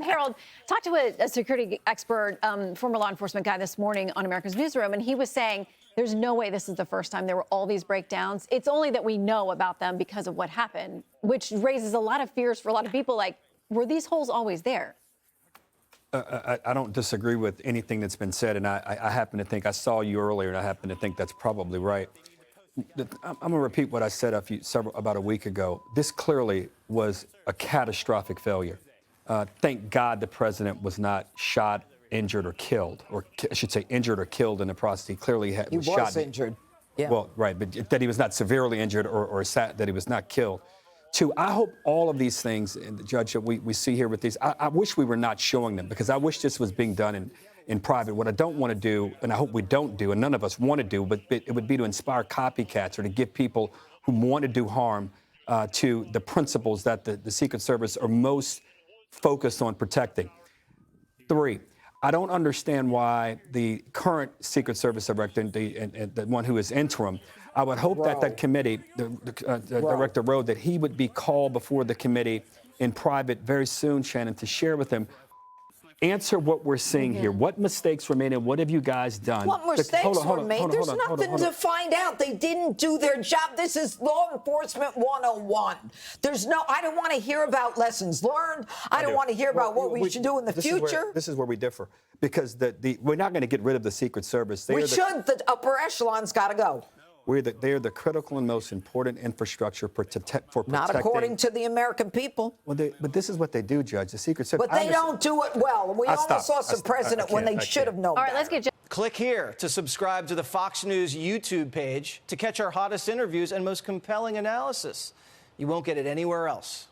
Harold, talked to a security expert, former law enforcement guy this morning on America's Newsroom, and he was saying there's no way this is the first time there were all these breakdowns. It's only that we know about them because of what happened, which raises a lot of fears for a lot of people. Like, were these holes always there? I don't disagree with anything that's been said, and I happen to think, I saw you earlier, and I happen to think that's probably right. I'm going to repeat what I said about a week ago. This clearly was a catastrophic failure. Thank God the president was not shot, injured, or killed, or I should say injured or killed in the process. He clearly was shot. He was injured. Yeah. Well, right, but that he was not severely injured or that he was not killed. Two, I hope all of these things, and the Judge, that we see here with these, I wish we were not showing them, because I wish this was being done in private. What I don't want to do, and I hope we don't do, and none of us want to do, but it would be to inspire copycats or to give people who want to do harm to the principles that the Secret Service are most focused on protecting. Three, I don't understand why the current Secret Service director and the one who is interim, I would hope that committee, Director Rowe, that he would be called before the committee in private very soon, Shannon, to share with him. Answer what we're seeing here. What mistakes were made, and what have you guys done? What mistakes were made? There's nothing to find out. They didn't do their job. This is law enforcement 101. I don't want to hear about lessons learned. I don't want to hear about what we should do in the future. This is where we differ, because we're not going to get rid of the Secret Service. The upper echelon's got to go. They're the critical and most important infrastructure for protecting. Not according to the American people. Well, but this is what they do, Judge. The Secret Service. But they don't do it well. We almost lost the president when they should have known. All right, let's get. Click here to subscribe to the Fox News YouTube page to catch our hottest interviews and most compelling analysis. You won't get it anywhere else.